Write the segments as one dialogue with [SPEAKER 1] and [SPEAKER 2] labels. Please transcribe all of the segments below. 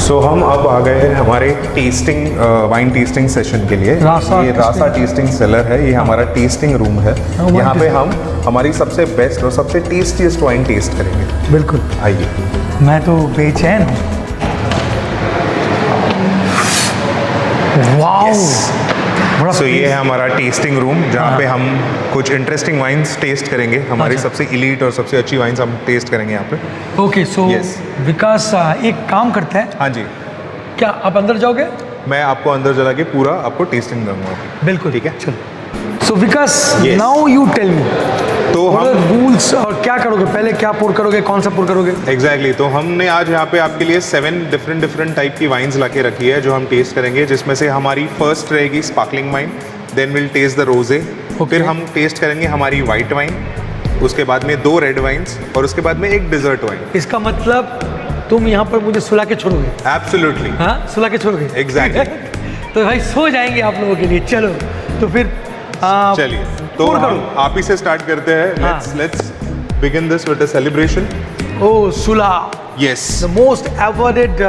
[SPEAKER 1] सो हम अब आ गए हैं हमारे टेस्टिंग वाइन टेस्टिंग सेशन के लिए। ये रासा टेस्टिंग सेलर है, ये हमारा टेस्टिंग रूम है। यहाँ पे हम हमारी सबसे बेस्ट और सबसे टेस्टीएस्ट वाइन टेस्ट करेंगे।
[SPEAKER 2] बिल्कुल,
[SPEAKER 1] आइए।
[SPEAKER 2] मैं तो बेचैन हूँ। वाओ, बड़ा
[SPEAKER 1] सो ये है हमारा टेस्टिंग रूम जहाँ पे हम कुछ इंटरेस्टिंग वाइन्स टेस्ट करेंगे। हमारी सबसे इलीट और सबसे अच्छी वाइन्स हम टेस्ट करेंगे यहाँ पे।
[SPEAKER 2] ओके, सो
[SPEAKER 1] Yes.
[SPEAKER 2] विकास एक काम करते हैं,
[SPEAKER 1] हाँ जी,
[SPEAKER 2] क्या आप अंदर जाओगे?
[SPEAKER 1] मैं आपको अंदर जला के पूरा आपको टेस्टिंग दूंगा।
[SPEAKER 2] बिल्कुल,
[SPEAKER 1] ठीक है,
[SPEAKER 2] चलो। So Vikas,
[SPEAKER 1] Yes.
[SPEAKER 2] Now you tell me,
[SPEAKER 1] तो हम
[SPEAKER 2] रूल्स और क्या करोगे, पहले क्या पोर करोगे, कौन सा पोर करोगे?
[SPEAKER 1] एग्जैक्टली तो हमने आज यहाँ पे आपके लिए 7 डिफरेंट टाइप की वाइन्स ला के रखी है जो हम टेस्ट करेंगे, जिसमें से हमारी फर्स्ट रहेगी sparkling wine, then will taste the rosé, फिर हम टेस्ट करेंगे हमारी वाइट वाइन, उसके बाद में 2 रेड वाइन्स और उसके बाद में एक डिजर्ट वाइन।
[SPEAKER 2] इसका मतलब तुम यहाँ पर मुझे सुला के छोड़ोगे?
[SPEAKER 1] एब्सोल्युटली,
[SPEAKER 2] हाँ, सुला के छोड़ोगे?
[SPEAKER 1] एग्जैक्टली।
[SPEAKER 2] तो भाई सो जाएंगे आप लोगों के लिए। चलो तो फिर
[SPEAKER 1] चलिए, तो
[SPEAKER 2] pour
[SPEAKER 1] हम
[SPEAKER 2] करो।
[SPEAKER 1] आप ही से स्टार्ट करते हैं।
[SPEAKER 2] हाँ।
[SPEAKER 1] Let's begin this with a celebration.
[SPEAKER 2] Oh Sula,
[SPEAKER 1] yes,
[SPEAKER 2] the most awarded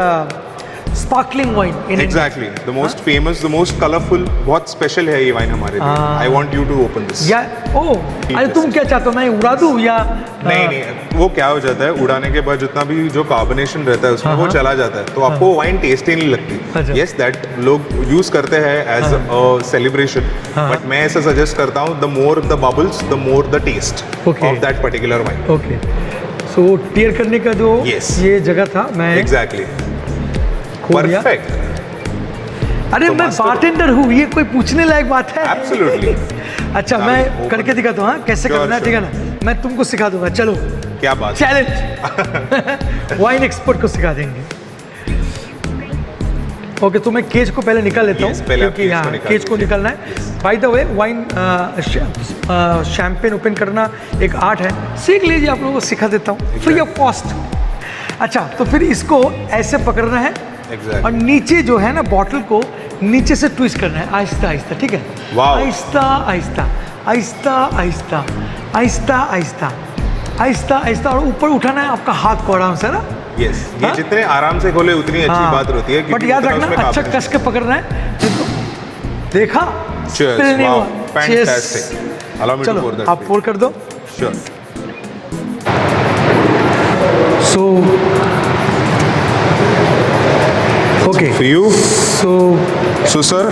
[SPEAKER 2] sparkling wine in India.
[SPEAKER 1] Exactly, the most famous, the most colourful, बहुत स्पेशल है ये वाइन हमारे लिए। I want you to open this.
[SPEAKER 2] या ओ, अरे तुम क्या चाहते हो, मैं उड़ा दूं या
[SPEAKER 1] नहीं, वो क्या हो जाता है, उड़ाने के बाद जितना भी जो कार्बोनेशन रहता है उसमें वो चला जाता है, तो आपको वाइन टेस्ट ही नहीं
[SPEAKER 2] अच्छा।
[SPEAKER 1] लगती। यस, दैट लोग यूज करते हैं एज अ सेलिब्रेशन, बट मैं ऐसा सजेस्ट करता हूँ, the more the bubbles the more the taste
[SPEAKER 2] Okay.
[SPEAKER 1] Of that particular wine.
[SPEAKER 2] Okay. So tear करने का जो
[SPEAKER 1] Yes.
[SPEAKER 2] ये जगह था, मैं
[SPEAKER 1] एग्जैक्टली,
[SPEAKER 2] खोल दिया।
[SPEAKER 1] परफेक्ट।
[SPEAKER 2] अरे
[SPEAKER 1] तो
[SPEAKER 2] मैं
[SPEAKER 1] master-
[SPEAKER 2] बारटेंडर हूँ, ये कोई पूछने लाइक बात है?
[SPEAKER 1] एब्सोल्युटली।
[SPEAKER 2] अच्छा, मैं करके दिखाता हूँ, हाँ, कैसे
[SPEAKER 1] Sure,
[SPEAKER 2] करना है, ठीक है ना? मैं तुमको सिखा दूंगा, चलो।
[SPEAKER 1] क्या बात है।
[SPEAKER 2] चैलेंज वाइन एक्सपर्ट को सिखा देंगे। ओके, तो मैं केज को पहले निकाल लेता हूँ,
[SPEAKER 1] Yes, पहले आप
[SPEAKER 2] क्योंकि
[SPEAKER 1] केज को
[SPEAKER 2] यहाँ
[SPEAKER 1] निकाल
[SPEAKER 2] केज को
[SPEAKER 1] लीजिए।
[SPEAKER 2] निकालना है। By the way, wine champagne open करना एक आर्ट है, सीख लीजिए, आप लोगों को सिखा देता हूँ फ्री ऑफ कॉस्ट। अच्छा, तो फिर इसको ऐसे पकड़ना है
[SPEAKER 1] Exactly.
[SPEAKER 2] और नीचे जो है ना, बॉटल को नीचे से ट्विस्ट करना है, आहिस्ता आहिस्ता, ठीक है?
[SPEAKER 1] Wow.
[SPEAKER 2] आहिस्ता आहिस्ता, आहिस्ता आहिस्ता, आहिस्ता आहिस्ता, आहिस्ता आहिस्ता, और ऊपर उठाना है आपका हाथ को आराम से ना।
[SPEAKER 1] यस, ये
[SPEAKER 2] हाँ?
[SPEAKER 1] जितने आराम से खोले उतनी अच्छी
[SPEAKER 2] हाँ,
[SPEAKER 1] बात होती है,
[SPEAKER 2] बट
[SPEAKER 1] क्योंकि
[SPEAKER 2] याद
[SPEAKER 1] उतना
[SPEAKER 2] रखना,
[SPEAKER 1] उसमें
[SPEAKER 2] अच्छा
[SPEAKER 1] carbonation-
[SPEAKER 2] कस के पकड़ना है। देखा?
[SPEAKER 1] Cheers,
[SPEAKER 2] Spill नहीं
[SPEAKER 1] wow,
[SPEAKER 2] हुआ। Cheers।
[SPEAKER 1] fantastic. Allow me to
[SPEAKER 2] चलो
[SPEAKER 1] pour that,
[SPEAKER 2] आप
[SPEAKER 1] please.
[SPEAKER 2] पोर कर दो।
[SPEAKER 1] Sure.
[SPEAKER 2] So okay,
[SPEAKER 1] For you,
[SPEAKER 2] so
[SPEAKER 1] sir,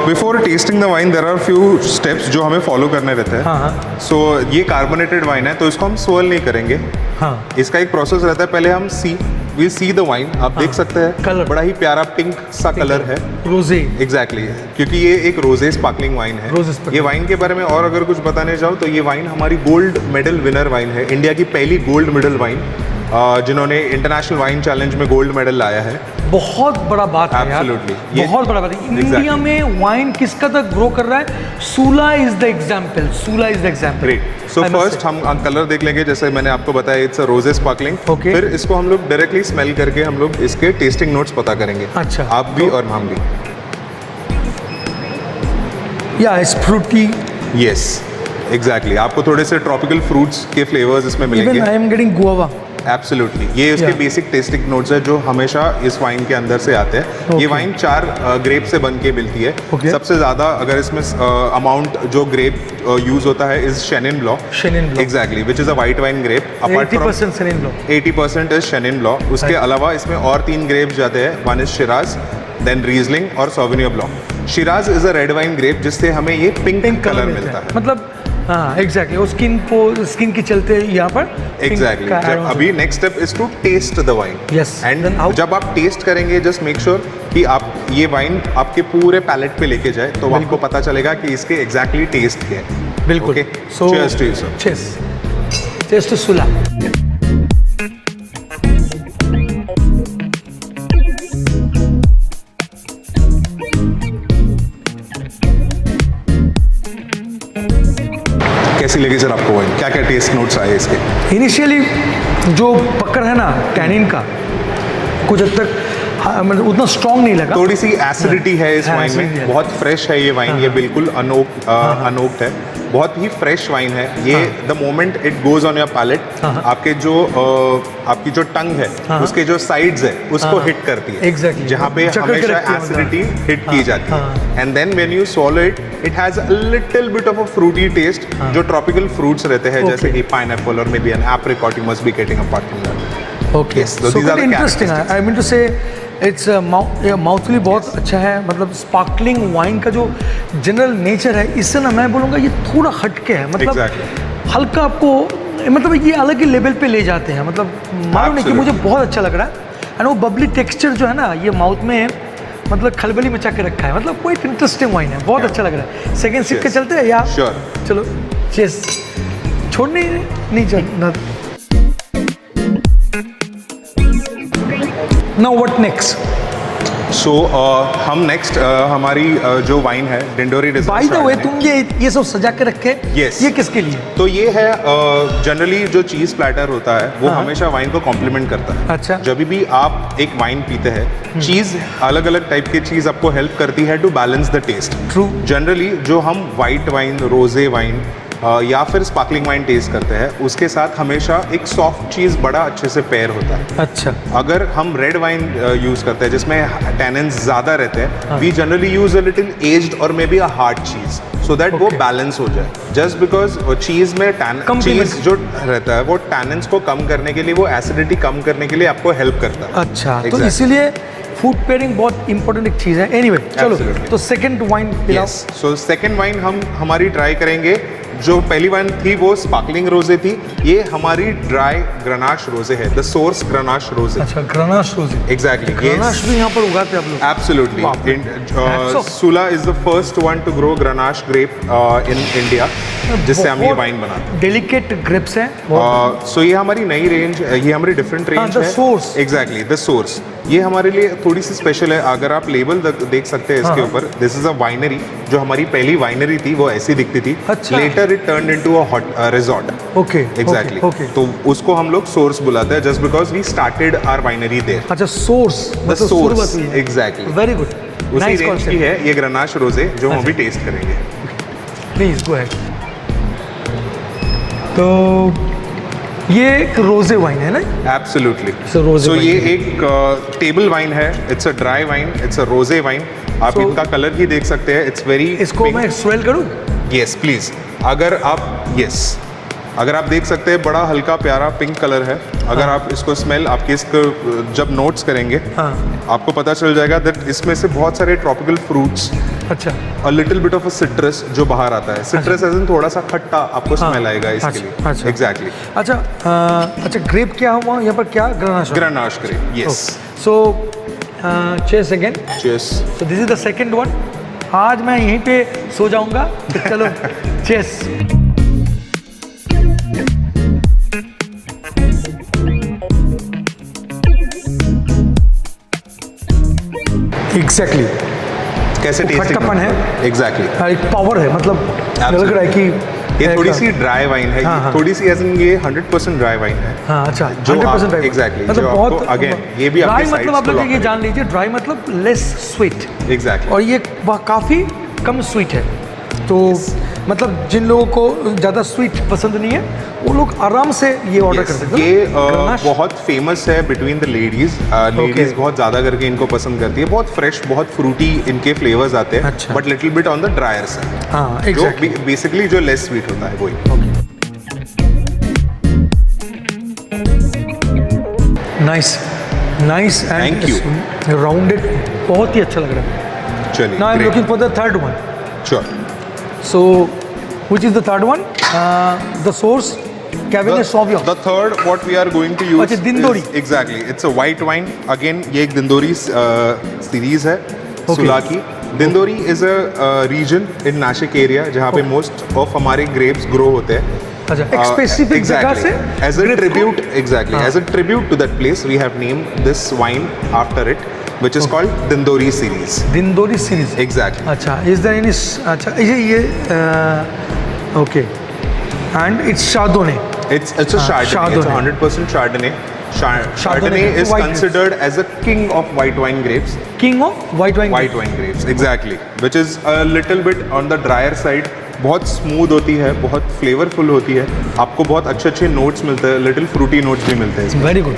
[SPEAKER 1] before tasting the wine, there are few steps जो हमें follow करने रहते हैं।
[SPEAKER 2] हाँ हाँ
[SPEAKER 1] So ये carbonated wine है, तो इसको हम swirl नहीं करेंगे।
[SPEAKER 2] हाँ,
[SPEAKER 1] इसका एक प्रोसेस रहता है, पहले हम we see the wine, आप देख सकते हैं,
[SPEAKER 2] Colour।
[SPEAKER 1] बड़ा ही प्यारा पिंक सा कलर है।
[SPEAKER 2] रोजे।
[SPEAKER 1] एग्जैक्टली, क्योंकि ये एक रोजे स्पार्कलिंग वाइन है।
[SPEAKER 2] Rose sparkling।
[SPEAKER 1] ये वाइन के बारे में और अगर कुछ बताने जाओ तो ये वाइन हमारी गोल्ड मेडल विनर वाइन है, इंडिया की पहली गोल्ड मेडल वाइन, जिन्होंने इंटरनेशनल वाइन चैलेंज में गोल्ड मेडल लाया है।
[SPEAKER 2] बहुत बड़ा बात है यार,
[SPEAKER 1] Absolutely. ये-
[SPEAKER 2] बहुत बड़ा बात है।
[SPEAKER 1] Exactly.
[SPEAKER 2] इंडिया में वाइन किसका तक ग्रो कर रहा है? Sula is the example, Sula is the example.
[SPEAKER 1] Great. So first हम कलर देख लेंगे, जैसे मैंने आपको बताया, इट्स अ रोजे स्पार्कलिंग।
[SPEAKER 2] Okay.
[SPEAKER 1] फिर इसको हम लोग डायरेक्टली स्मेल करके हम लोग इसके टेस्टिंग नोट्स पता करेंगे।
[SPEAKER 2] अच्छा,
[SPEAKER 1] आप भी और हम भी।
[SPEAKER 2] या इट्स फ्रूटी,
[SPEAKER 1] यस, एग्जैक्टली, आपको थोड़े से ट्रॉपिकल फ्रूट्स के फ्लेवर्स इसमें
[SPEAKER 2] इवन
[SPEAKER 1] मिलेंगे।
[SPEAKER 2] I am getting guava.
[SPEAKER 1] Absolutely, ये उसके
[SPEAKER 2] Yeah.
[SPEAKER 1] बेसिक टेस्टिंग नोट्स है जो हमेशा इस वाइन के अंदर से आते हैं।
[SPEAKER 2] Okay.
[SPEAKER 1] ये वाइन 4 ग्रेप से बन के मिलती है।
[SPEAKER 2] Okay.
[SPEAKER 1] सबसे ज़्यादा अगर इसमें अमाउंट जो ग्रेप यूज होता है is Chenin Blanc.
[SPEAKER 2] Chenin Blanc।
[SPEAKER 1] Exactly, which is a white wine grape.
[SPEAKER 2] 80% Chenin लो।
[SPEAKER 1] 80% इज शेनिन ब्लॉ। उसके
[SPEAKER 2] Right.
[SPEAKER 1] अलावा इसमें और 3 ग्रेप्स जाते हैं, one is Shiraz, then Riesling और Sauvignon Blanc. Shiraz is a red wine grape जिससे हमें ये पिंक कलर मिलता है।
[SPEAKER 2] मतलब हाँ, एग्जैक्टली, वो स्किन के चलते यहाँ पर
[SPEAKER 1] एग्जैक्टली, अभी next step is to taste the wine.
[SPEAKER 2] Yes.
[SPEAKER 1] And
[SPEAKER 2] Then how?
[SPEAKER 1] जब आप टेस्ट करेंगे, जस्ट मेक श्योर कि आप ये वाइन आपके पूरे पैलेट पे लेके जाए, तो आपको पता चलेगा कि इसके एग्जैक्टली टेस्ट क्या है।
[SPEAKER 2] बिल्कुल।
[SPEAKER 1] Okay?
[SPEAKER 2] So,
[SPEAKER 1] Cheers to you, sir.
[SPEAKER 2] cheers. Cheers to Sula.
[SPEAKER 1] कैसी लगी सर आपको वाइन? क्या क्या टेस्ट नोट्स आए इसके?
[SPEAKER 2] इनिशियली जो पकड़ है ना टैनिन का, कुछ हद तक मतलब उतना स्ट्रॉन्ग नहीं लगा।
[SPEAKER 1] थोड़ी सी एसिडिटी है इस
[SPEAKER 2] हाँ,
[SPEAKER 1] वाइन
[SPEAKER 2] acidity
[SPEAKER 1] में।
[SPEAKER 2] है।
[SPEAKER 1] बहुत फ्रेश है ये वाइन, ये बिल्कुल अनोक्ड है, बहुत ही फ्रेश वाइन है ये। The moment it goes on your palate, आपके जो आपकी जो टंग है उसके जो साइड्स है उसको हिट करती है,
[SPEAKER 2] Exactly.
[SPEAKER 1] जहाँ पे
[SPEAKER 2] जकड़ के
[SPEAKER 1] हमेशा
[SPEAKER 2] रखती है
[SPEAKER 1] एसिडिटी हिट की जाती है। And then when you swallow it, it has a little bit of a fruity taste, जो ट्रॉपिकल फ्रूट्स रहते हैं जैसे कि पाइनएप्पल और maybe an apricot, you must be getting apart from that.
[SPEAKER 2] ओके,
[SPEAKER 1] Yes, so
[SPEAKER 2] so
[SPEAKER 1] these are the
[SPEAKER 2] interesting है। I mean to say it's mouthfully बहुत अच्छा है। मतलब स्पार्कलिंग वाइन का जो जनरल नेचर है, इससे ना मैं बोलूँगा ये थोड़ा हटके है। मतलब
[SPEAKER 1] Exactly.
[SPEAKER 2] हल्का आपको मतलब ये अलग ही लेवल पे ले जाते हैं। मतलब मालूम नहीं कि मुझे बहुत अच्छा लग रहा है। एंड वो बबली टेक्सचर जो है ना ये माउथ में मतलब खलबली मचा के रखा है। मतलब कोई इंटरेस्टिंग वाइन है, बहुत अच्छा लग रहा है। सेकेंड सिप के चलते हैं या
[SPEAKER 1] Sure.
[SPEAKER 2] चलो चेस छोड़ने नहीं चलना। Now what next?
[SPEAKER 1] सो हम नेक्स्ट हमारी जो वाइन है Dindori reserve
[SPEAKER 2] by the way तुम ये सब सजा के रखे,
[SPEAKER 1] Yes.
[SPEAKER 2] ये किसके लिए?
[SPEAKER 1] तो ये है जनरली जो चीज़ प्लेटर होता है वो
[SPEAKER 2] हाँ।
[SPEAKER 1] हमेशा वाइन को कॉम्प्लीमेंट करता है।
[SPEAKER 2] अच्छा।
[SPEAKER 1] जब भी आप एक वाइन पीते हैं, चीज़ अलग अलग टाइप की चीज़ आपको हेल्प करती है to balance the taste.
[SPEAKER 2] True.
[SPEAKER 1] Generally जो हम वाइट वाइन, रोजे वाइन या फिर स्पार्कलिंग वाइन टेस्ट करते हैं उसके साथ हमेशा एक सॉफ्ट चीज़ बड़ा अच्छे से पेयर होता है।
[SPEAKER 2] अच्छा,
[SPEAKER 1] अगर हम रेड वाइन यूज करते हैं जिसमें टैनिन्स ज़्यादा रहते हैं, we generally use a little aged और maybe a hard cheese so that वो
[SPEAKER 2] Okay.
[SPEAKER 1] बैलेंस हो जाए। जस्ट बिकॉज चीज़ में
[SPEAKER 2] Complement.
[SPEAKER 1] चीज़ जो रहता है वो टैनिन्स को कम करने के लिए, वो एसिडिटी कम करने के लिए आपको हेल्प करता है।
[SPEAKER 2] अच्छा। तो
[SPEAKER 1] Exactly.
[SPEAKER 2] इसीलिए फूड पेयरिंग बहुत इंपॉर्टेंट एक चीज़ है। एनीवे चलो,
[SPEAKER 1] Absolutely.
[SPEAKER 2] तो सेकंड वाइन पिलाओ।
[SPEAKER 1] यस, सो सेकेंड वाइन हम हमारी ट्राई करेंगे। जो पहली वाइन थी वो स्पार्कलिंग रोजे थी, ये हमारी ड्राई ग्रनाश रोजे है, द सोर्स ग्रनाश रोजे।
[SPEAKER 2] अच्छा, ग्रनाश रोजे।
[SPEAKER 1] एग्जैक्टली।
[SPEAKER 2] ग्रनाश भी यहाँ पर उगाते हैं आप लोग?
[SPEAKER 1] Absolutely.
[SPEAKER 2] Wow.
[SPEAKER 1] Sula is the first one to grow Grenache grape in India, जिससे हम ये वाइन बनाते हैं।
[SPEAKER 2] डेलिकेट ग्रेप्स हैं।
[SPEAKER 1] सो ये हमारी नई रेंज, ये हमारी डिफरेंट रेंज
[SPEAKER 2] the
[SPEAKER 1] है।
[SPEAKER 2] source.
[SPEAKER 1] Exactly, the source. ये हमारे लिए थोड़ी सी स्पेशल है। अगर आप लेबल देख सकते हैं इसके ऊपर, दिस इज अ वाइनरी। जो हमारी पहली वाइनरी थी वो ऐसी दिखती थी।
[SPEAKER 2] अच्छा।
[SPEAKER 1] Later it turn into a hot resort.
[SPEAKER 2] Okay,
[SPEAKER 1] exactly.
[SPEAKER 2] Okay.
[SPEAKER 1] तो उसको हम लोग सोर्स बुलाते हैं just because we started our winery there.
[SPEAKER 2] अच्छा, source
[SPEAKER 1] the source, exactly.
[SPEAKER 2] Very good,
[SPEAKER 1] उसी
[SPEAKER 2] नाइस
[SPEAKER 1] रेंज की
[SPEAKER 2] कॉन्सेप्ट।
[SPEAKER 1] है ये ग्रनाश रोजे जो हम अभी टेस्ट करेंगे।
[SPEAKER 2] Please go ahead. तो ये एक रोजे वाइन है ना?
[SPEAKER 1] एब्सोल्युटली।
[SPEAKER 2] So, rosé
[SPEAKER 1] सो
[SPEAKER 2] wine
[SPEAKER 1] ये
[SPEAKER 2] है।
[SPEAKER 1] एक टेबल वाइन है। It's a dry wine, it's a रोजे वाइन। आप
[SPEAKER 2] So-
[SPEAKER 1] इनका कलर ही देख सकते हैं, इट्स वेरी।
[SPEAKER 2] इसको मैं स्वेल करूँ?
[SPEAKER 1] Yes please. अगर आप देख सकते हैं बड़ा हल्का प्यारा पिंक कलर है। अगर आप इसको स्मेल आपके इसको जब नोट्स करेंगे,
[SPEAKER 2] हाँ।
[SPEAKER 1] आपको पता चल जाएगा दैट इसमें से बहुत सारे ट्रॉपिकल फ्रूट्स,
[SPEAKER 2] अच्छा,
[SPEAKER 1] अ little bit of a citrus जो बाहर आता है। सिट्रस एज इन थोड़ा सा खट्टा आपको
[SPEAKER 2] हाँ।
[SPEAKER 1] स्मेल आएगा इसके
[SPEAKER 2] अच्छा,
[SPEAKER 1] लिए।
[SPEAKER 2] अच्छा।
[SPEAKER 1] एग्जैक्टली।
[SPEAKER 2] अच्छा, ग्रेप क्या हुआ यहाँ पर? क्या Grenache?
[SPEAKER 1] Grenache grape, yes.
[SPEAKER 2] So चेस again.
[SPEAKER 1] Cheers.
[SPEAKER 2] So this is the second one. आज मैं यहीं पे सो जाऊंगा, तो चलो चेस। एग्जैक्टली,
[SPEAKER 1] कैसे टेस्ट
[SPEAKER 2] खट्टापन है।
[SPEAKER 1] एग्जैक्टली।
[SPEAKER 2] एक पावर है। मतलब लग रहा है कि
[SPEAKER 1] ये थोड़ी सी ड्राई वाइन है।
[SPEAKER 2] हाँ, हाँ।
[SPEAKER 1] थोड़ी सी एज इन ये 100% ड्राई वाइन है।
[SPEAKER 2] हाँ, अच्छा,
[SPEAKER 1] जो
[SPEAKER 2] 100%
[SPEAKER 1] आप-
[SPEAKER 2] ड्राई।
[SPEAKER 1] exactly,
[SPEAKER 2] मतलब
[SPEAKER 1] जो
[SPEAKER 2] बहुत
[SPEAKER 1] आपको again, ये भी आपके
[SPEAKER 2] ड्राई मतलब
[SPEAKER 1] sides
[SPEAKER 2] आप
[SPEAKER 1] को
[SPEAKER 2] लोग
[SPEAKER 1] lock
[SPEAKER 2] ये जान लीजिए, ड्राई मतलब लेस स्वीट।
[SPEAKER 1] एग्जैक्टली।
[SPEAKER 2] और ये काफ़ी कम स्वीट है। तो मतलब जिन लोगों को ज़्यादा स्वीट पसंद नहीं है वो लोग आराम से ये ऑर्डर कर सकते हैं।
[SPEAKER 1] ये
[SPEAKER 2] ग्रनाश?
[SPEAKER 1] बहुत फेमस है between the ladies. Ladies
[SPEAKER 2] Okay.
[SPEAKER 1] बहुत ज़्यादा करके इनको पसंद करती है। बहुत फ्रेश, बहुत फ्रूटी इनके फ्लेवर्स आते हैं,
[SPEAKER 2] अच्छा।
[SPEAKER 1] But little bit on the drier side.
[SPEAKER 2] हाँ,
[SPEAKER 1] जो
[SPEAKER 2] एग्जैक्टली।
[SPEAKER 1] बेसिकली जो लेस स्वीट होता है वही।
[SPEAKER 2] Nice, nice
[SPEAKER 1] Thank
[SPEAKER 2] and rounded, बहुत ही अच्छा लग रहा है।
[SPEAKER 1] चलिए,
[SPEAKER 2] now I am
[SPEAKER 1] great.
[SPEAKER 2] Looking for the third one.
[SPEAKER 1] Sure.
[SPEAKER 2] So which is the third one? The source Cabernet Sauvignon.
[SPEAKER 1] The third what we are going to use
[SPEAKER 2] अच्छा, दिंदोरी।
[SPEAKER 1] is- exactly, it's a white wine. Again ये एक दिंदोरी series है सुला की। Dindori is a region in Nashik area जहाँ पे most of हमारे grapes grow होते हैं।
[SPEAKER 2] अच्छा, एक स्पेसिफिक जगह से
[SPEAKER 1] एज अ
[SPEAKER 2] grapes को-
[SPEAKER 1] ट्रिब्यूट, एग्जैक्टली,
[SPEAKER 2] हाँ।
[SPEAKER 1] As a tribute to that place we have named this wine after it, which is called Dindori series.
[SPEAKER 2] Dindori series.
[SPEAKER 1] Exactly.
[SPEAKER 2] अच्छा, इज देयर एनी? अच्छा, ये okay, and it's Chardonnay.
[SPEAKER 1] It's a Chardonnay. It's
[SPEAKER 2] Chardonnay.
[SPEAKER 1] 100% Chardonnay.
[SPEAKER 2] Chardonnay
[SPEAKER 1] Chardonnay is
[SPEAKER 2] white
[SPEAKER 1] considered as a king of white wine grapes.
[SPEAKER 2] King of white wine.
[SPEAKER 1] White wine grapes, exactly. Which is a little bit on the drier side. बहुत smooth होती है, बहुत flavourful होती है, आपको बहुत अच्छे अच्छे नोट्स मिलते हैं, लिटिल फ्रूटी नोट्स भी मिलते हैं इसमें।
[SPEAKER 2] Very good,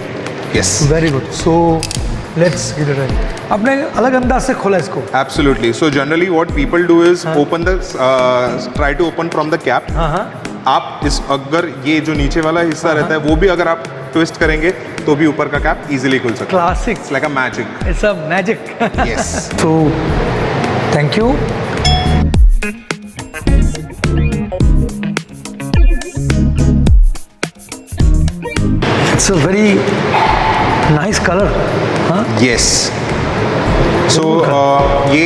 [SPEAKER 1] yes,
[SPEAKER 2] very good. So let's give it right. आपने अलग अंदाज से खोला इसको।
[SPEAKER 1] Absolutely. So generally what people do is open the try to open from the cap.
[SPEAKER 2] हाँ हाँ,
[SPEAKER 1] आप इस अगर ये जो नीचे वाला हिस्सा रहता है वो भी अगर आप ट्विस्ट करेंगे तो भी ऊपर का कैप इजीली खुल सकता है।
[SPEAKER 2] Classic,
[SPEAKER 1] it's like a magic.
[SPEAKER 2] It's a magic.
[SPEAKER 1] Yes.
[SPEAKER 2] So, thank you. It's a very nice color. Huh?
[SPEAKER 1] Yes. So ये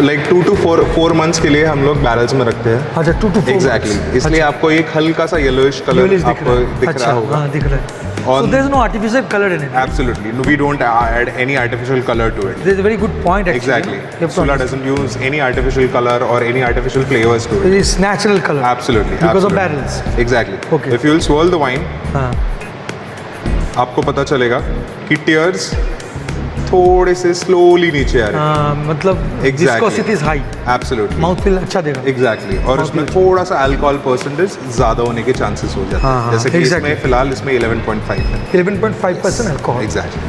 [SPEAKER 1] लाइक 2 to 4 months के लिए हम लोग बैरल्स में रखते हैं।
[SPEAKER 2] अच्छा, 2 to 4
[SPEAKER 1] एग्जैक्टली, इसलिए आपको एक हल्का सा येलोइश कलर आपको दिख रहा होगा।
[SPEAKER 2] हाँ, दिख रहा है। So
[SPEAKER 1] On-
[SPEAKER 2] there is no artificial color in it.
[SPEAKER 1] Absolutely, no, we don't add any artificial color to it.
[SPEAKER 2] There is a very good point actually.
[SPEAKER 1] Exactly,
[SPEAKER 2] You have to
[SPEAKER 1] Sula
[SPEAKER 2] understand.
[SPEAKER 1] doesn't use any artificial color or any artificial flavors to it.
[SPEAKER 2] It is natural color.
[SPEAKER 1] Absolutely,
[SPEAKER 2] Because of
[SPEAKER 1] absolutely.
[SPEAKER 2] barrels.
[SPEAKER 1] Exactly.
[SPEAKER 2] Okay.
[SPEAKER 1] If you will swirl the wine,
[SPEAKER 2] हाँ,
[SPEAKER 1] आपको पता चलेगा कि tears थोड़े से slowly नीचे आ रहे हैं।
[SPEAKER 2] हाँ, मतलब
[SPEAKER 1] Exactly.
[SPEAKER 2] viscosity is high.
[SPEAKER 1] Absolutely.
[SPEAKER 2] Mouth feel अच्छा देगा।
[SPEAKER 1] एग्जैक्टली, और
[SPEAKER 2] Mouth
[SPEAKER 1] इसमें
[SPEAKER 2] feel
[SPEAKER 1] थोड़ा सा अल्कोहल परसेंटेज ज़्यादा होने के चांसेस हो जाते
[SPEAKER 2] हाँ,
[SPEAKER 1] हैं,
[SPEAKER 2] हाँ,
[SPEAKER 1] जैसे कि
[SPEAKER 2] exactly.
[SPEAKER 1] इसमें फिलहाल इसमें 11.5 है।
[SPEAKER 2] 11.5% alcohol.
[SPEAKER 1] Exactly.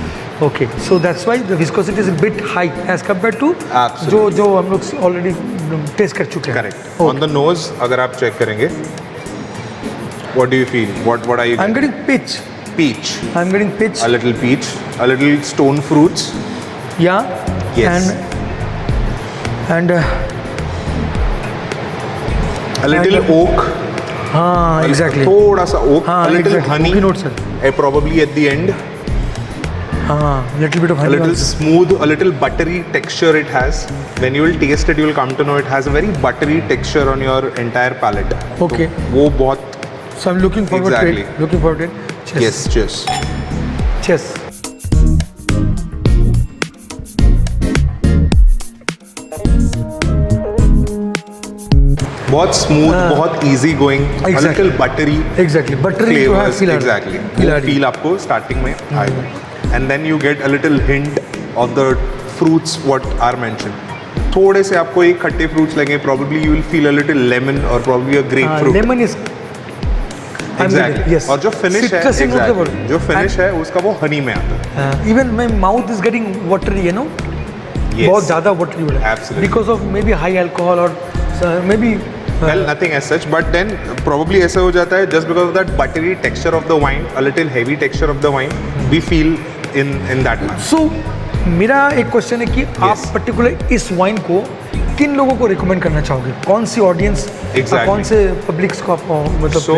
[SPEAKER 2] Okay, so that's why the viscosity is a bit high as compared to
[SPEAKER 1] Absolutely.
[SPEAKER 2] जो हम लोग ऑलरेडी टेस्ट कर चुके हैं।
[SPEAKER 1] करेक्ट। ऑन द नोज अगर आप चेक करेंगे, what do you feel, what are you
[SPEAKER 2] I'm getting peach.
[SPEAKER 1] peach,
[SPEAKER 2] I'm getting peach.
[SPEAKER 1] a little peach, a little stone fruits,
[SPEAKER 2] Yeah.
[SPEAKER 1] Yes.
[SPEAKER 2] And
[SPEAKER 1] a little
[SPEAKER 2] And-
[SPEAKER 1] oak,
[SPEAKER 2] हाँ, exactly.
[SPEAKER 1] थोड़ा सा oak,
[SPEAKER 2] हाँ,
[SPEAKER 1] a little
[SPEAKER 2] exactly.
[SPEAKER 1] honey,
[SPEAKER 2] Oaky notes है।
[SPEAKER 1] probably at the end,
[SPEAKER 2] हाँ, little bit of
[SPEAKER 1] a
[SPEAKER 2] honey.
[SPEAKER 1] little
[SPEAKER 2] also.
[SPEAKER 1] smooth, a little buttery texture it has. When you will taste it, you will come to know it has a very buttery texture on your entire palate.
[SPEAKER 2] Okay.
[SPEAKER 1] तो वो बहुत
[SPEAKER 2] So I'm looking forward to
[SPEAKER 1] Exactly.
[SPEAKER 2] it. Looking forward to it. Cheers.
[SPEAKER 1] yes, cheers.
[SPEAKER 2] Cheers.
[SPEAKER 1] बहुत smooth, बहुत easy going,
[SPEAKER 2] Exactly.
[SPEAKER 1] Little buttery
[SPEAKER 2] Exactly. Buttery जो है
[SPEAKER 1] flavours.
[SPEAKER 2] feel आ रहा है।
[SPEAKER 1] Exactly,
[SPEAKER 2] Feel आ रही है।
[SPEAKER 1] फील आपको स्टार्टिंग में आएगा, and then you get a little hint of the fruits what are mentioned. थोड़े से आपको एक खट्टे फ्रूट्स लगे, probably you will feel a little lemon or probably a grapefruit.
[SPEAKER 2] Lemon is.
[SPEAKER 1] Exactly.
[SPEAKER 2] Yes.
[SPEAKER 1] और जो फिनिश है,
[SPEAKER 2] Citrusy note
[SPEAKER 1] exactly,
[SPEAKER 2] है वो।
[SPEAKER 1] जो फिनिश है उसका वो हनी में आता है।
[SPEAKER 2] Even my mouth is getting watery, you know.
[SPEAKER 1] Yes.
[SPEAKER 2] बहुत ज़्यादा watery हो रहा है।
[SPEAKER 1] Absolutely.
[SPEAKER 2] Because of maybe high alcohol or maybe.
[SPEAKER 1] Well, nothing as such, but then probably ऐसा हो जाता है just because of that buttery texture of the wine, a little heavy texture of the wine, we feel in that manner.
[SPEAKER 2] So मेरा एक question है कि आप particular इस वाइन को किन लोगों को रिकमेंड करना चाहोगे? कौन सी ऑडियंस,
[SPEAKER 1] Exactly.
[SPEAKER 2] कौन से पब्लिक्स को आप मतलब?
[SPEAKER 1] So